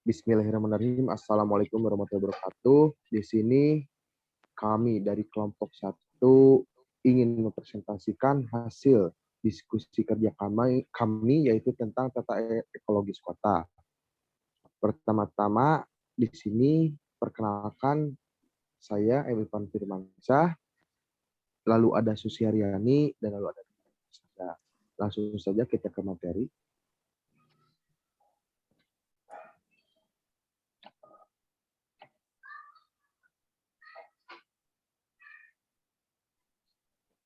Bismillahirrahmanirrahim. Assalamualaikum warahmatullahi wabarakatuh. Di sini kami dari kelompok 1 ingin mempresentasikan hasil diskusi kerja kami yaitu tentang tata ekologis kota. Pertama-tama di sini perkenalkan saya Evan Firmansyah, lalu ada Susi Haryani, dan lalu ada saya. Langsung saja kita ke materi.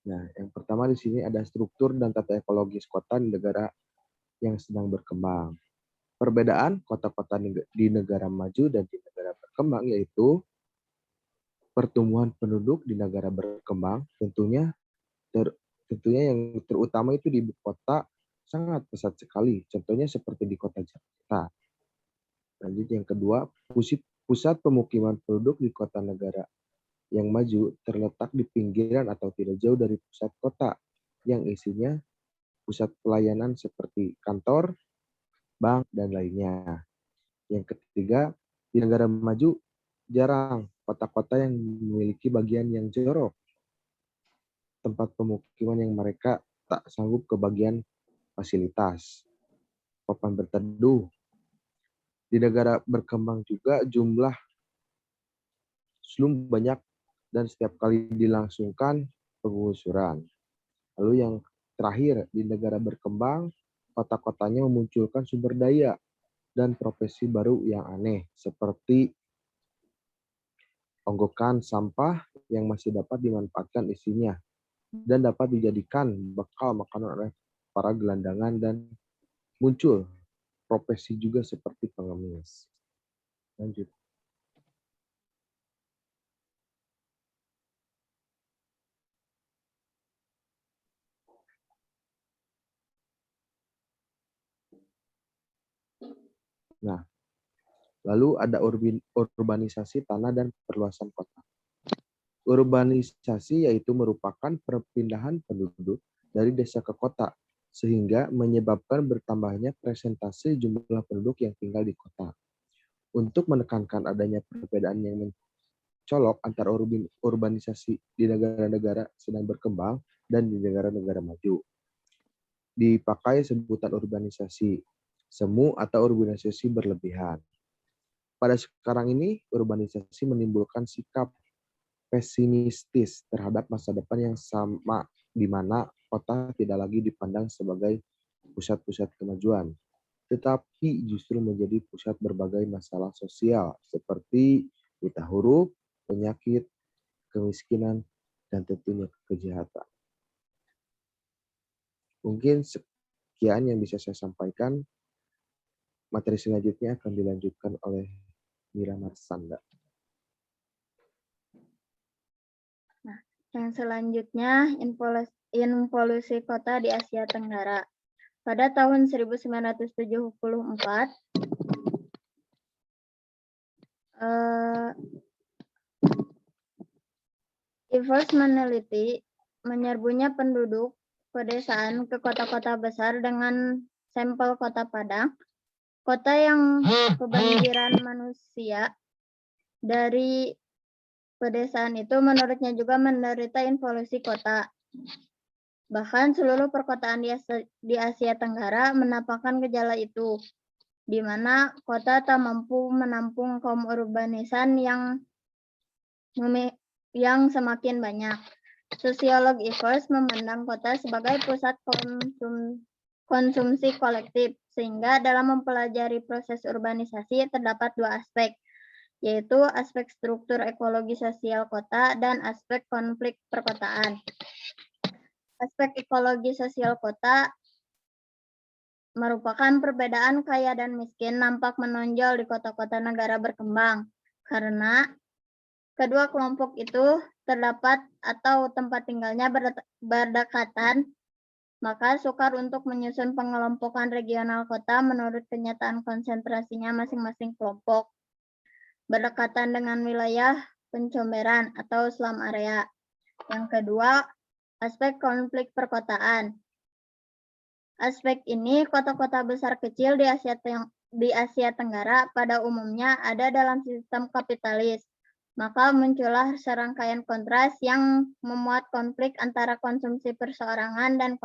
Nah, yang pertama di sini ada struktur dan tata ekologis kota di negara yang sedang berkembang. Perbedaan kota-kota di negara maju dan di negara berkembang yaitu pertumbuhan penduduk di negara berkembang tentunya yang terutama itu di ibu kota sangat pesat sekali. Contohnya seperti di kota Jakarta. Lanjut yang kedua, pusat pemukiman penduduk di kota negara yang maju terletak di pinggiran atau tidak jauh dari pusat kota yang isinya pusat pelayanan seperti kantor, bank, dan lainnya. Yang ketiga, di negara maju jarang kota-kota yang memiliki bagian yang jorok, tempat pemukiman yang mereka tak sanggup ke bagian fasilitas, papan berteduh. Di negara berkembang juga jumlah slum banyak dan setiap kali dilangsungkan penggusuran. Lalu yang terakhir, di negara berkembang, kota-kotanya memunculkan sumber daya dan profesi baru yang aneh, seperti onggokan sampah yang masih dapat dimanfaatkan isinya dan dapat dijadikan bekal makanan oleh para gelandangan, dan muncul profesi juga seperti pengemis. Lanjut. Nah, lalu ada urbanisasi tanah dan perluasan kota. Urbanisasi yaitu merupakan perpindahan penduduk dari desa ke kota, sehingga menyebabkan bertambahnya presentasi jumlah penduduk yang tinggal di kota. Untuk menekankan adanya perbedaan yang mencolok antara urbanisasi di negara-negara sedang berkembang dan di negara-negara maju, dipakai sebutan urbanisasi semu atau urbanisasi berlebihan. Pada sekarang ini, urbanisasi menimbulkan sikap pesimistis terhadap masa depan yang sama, di mana kota tidak lagi dipandang sebagai pusat-pusat kemajuan, tetapi justru menjadi pusat berbagai masalah sosial seperti buta huruf, penyakit, kemiskinan, dan tentunya kejahatan. Mungkin sekian yang bisa saya sampaikan. Materi selanjutnya akan dilanjutkan oleh Mira Marsanda. Nah, yang selanjutnya involusi kota di Asia Tenggara. Pada tahun 1974, Evers meneliti menyerbunya penduduk pedesaan ke kota-kota besar dengan sampel kota Padang, kota yang kebanjiran manusia. Dari pedesaan itu menurutnya juga menderita involusi kota. Bahkan seluruh perkotaan di Asia Tenggara menampakkan gejala itu, di mana kota tak mampu menampung kaum urbanisan yang semakin banyak. Sosiolog Evers memandang kota sebagai pusat konsumsi kolektif, sehingga dalam mempelajari proses urbanisasi terdapat dua aspek, yaitu aspek struktur ekologi sosial kota dan aspek konflik perkotaan. Aspek ekologi sosial kota merupakan perbedaan kaya dan miskin nampak menonjol di kota-kota negara berkembang, karena kedua kelompok itu terdapat atau tempat tinggalnya berdekatan, maka sukar untuk menyusun pengelompokan regional kota menurut kenyataan konsentrasinya masing-masing kelompok. Berdekatan dengan wilayah pencomberan atau slum area. Yang kedua, aspek konflik perkotaan. Aspek ini kota-kota besar kecil di Asia di Asia Tenggara pada umumnya ada dalam sistem kapitalis. Maka muncullah serangkaian kontras yang memuat konflik antara konsumsi perseorangan dan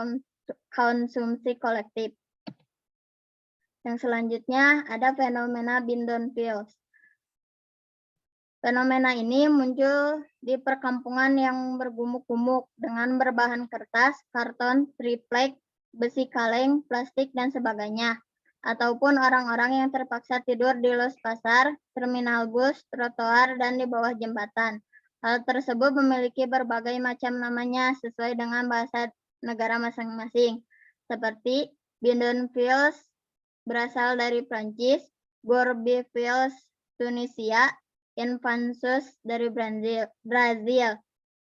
konsumsi kolektif. Yang selanjutnya ada fenomena Binnenfels. Fenomena ini muncul di perkampungan yang bergumuk-gumuk dengan berbahan kertas, karton, triplek, besi kaleng, plastik, dan sebagainya. Ataupun orang-orang yang terpaksa tidur di los pasar, terminal bus, trotoar, dan di bawah jembatan. Hal tersebut memiliki berbagai macam namanya sesuai dengan bahasa negara masing-masing. Seperti Binnenfels berasal dari Prancis, Gorbefels Tunisia, Infansus dari Brazil.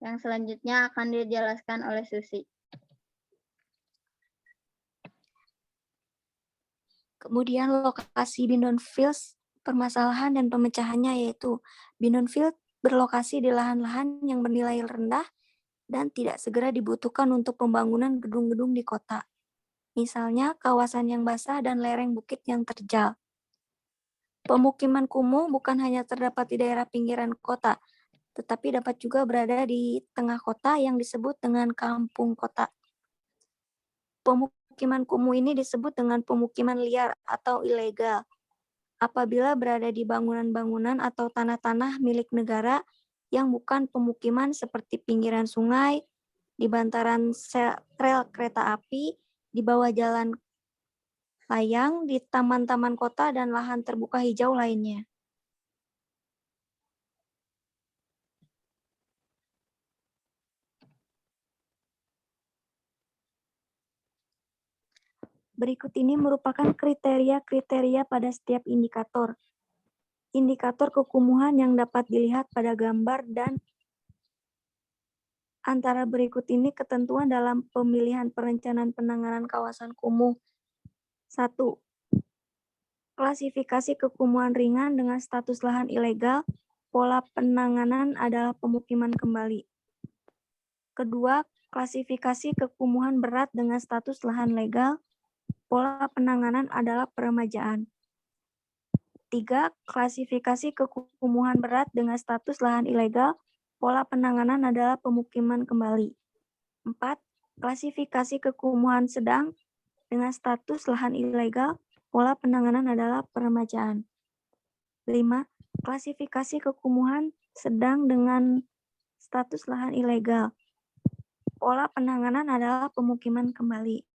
Yang selanjutnya akan dijelaskan oleh Susi. Kemudian lokasi Binnenfels, permasalahan dan pemecahannya yaitu Binnenfels berlokasi di lahan-lahan yang bernilai rendah dan tidak segera dibutuhkan untuk pembangunan gedung-gedung di kota. Misalnya kawasan yang basah dan lereng bukit yang terjal. Pemukiman kumuh bukan hanya terdapat di daerah pinggiran kota, tetapi dapat juga berada di tengah kota yang disebut dengan kampung kota. Pemukiman kumuh ini disebut dengan pemukiman liar atau ilegal apabila berada di bangunan-bangunan atau tanah-tanah milik negara yang bukan pemukiman seperti pinggiran sungai, di bantaran rel kereta api, di bawah jalan layang, di taman-taman kota, dan lahan terbuka hijau lainnya. Berikut ini merupakan kriteria-kriteria pada setiap indikator. Indikator kekumuhan yang dapat dilihat pada gambar dan antara berikut ini ketentuan dalam pemilihan perencanaan penanganan kawasan kumuh. 1. Klasifikasi kekumuhan ringan dengan status lahan ilegal, pola penanganan adalah pemukiman kembali. Kedua, klasifikasi kekumuhan berat dengan status lahan legal, pola penanganan adalah peremajaan. 3. Klasifikasi kekumuhan berat dengan status lahan ilegal, pola penanganan adalah pemukiman kembali. 4. Klasifikasi kekumuhan sedang dengan status lahan ilegal, pola penanganan adalah peremajaan. 5. Klasifikasi kekumuhan sedang dengan status lahan ilegal, pola penanganan adalah pemukiman kembali.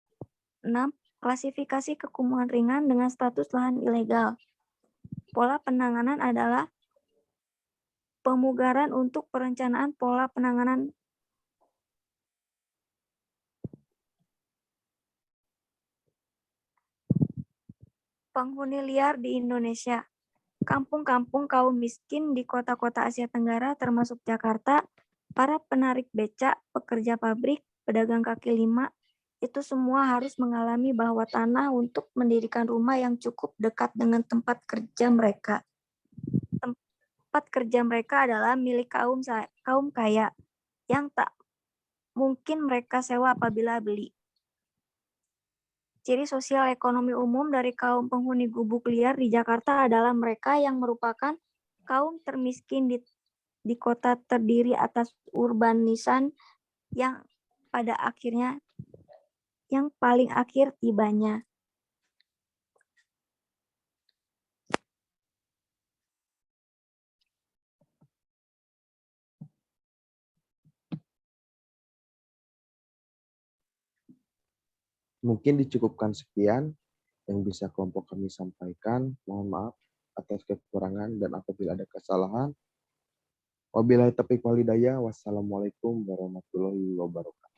6. Klasifikasi kekumuhan ringan dengan status lahan ilegal. Pola penanganan adalah pemugaran untuk perencanaan pola penanganan. Penghuni liar di Indonesia. Kampung-kampung kaum miskin di kota-kota Asia Tenggara termasuk Jakarta, para penarik becak, pekerja pabrik, pedagang kaki lima, itu semua harus mengalami bahwa tanah untuk mendirikan rumah yang cukup dekat dengan tempat kerja mereka. Tempat kerja mereka adalah milik kaum kaya yang tak mungkin mereka sewa apabila beli. Ciri sosial ekonomi umum dari kaum penghuni gubuk liar di Jakarta adalah mereka yang merupakan kaum termiskin di kota terdiri atas urbanisan yang pada akhirnya yang paling akhir tibanya. Mungkin dicukupkan sekian yang bisa kelompok kami sampaikan. Mohon maaf atas kekurangan dan apabila ada kesalahan. Wabillahi taufiq wal hidayah. Wassalamualaikum warahmatullahi wabarakatuh.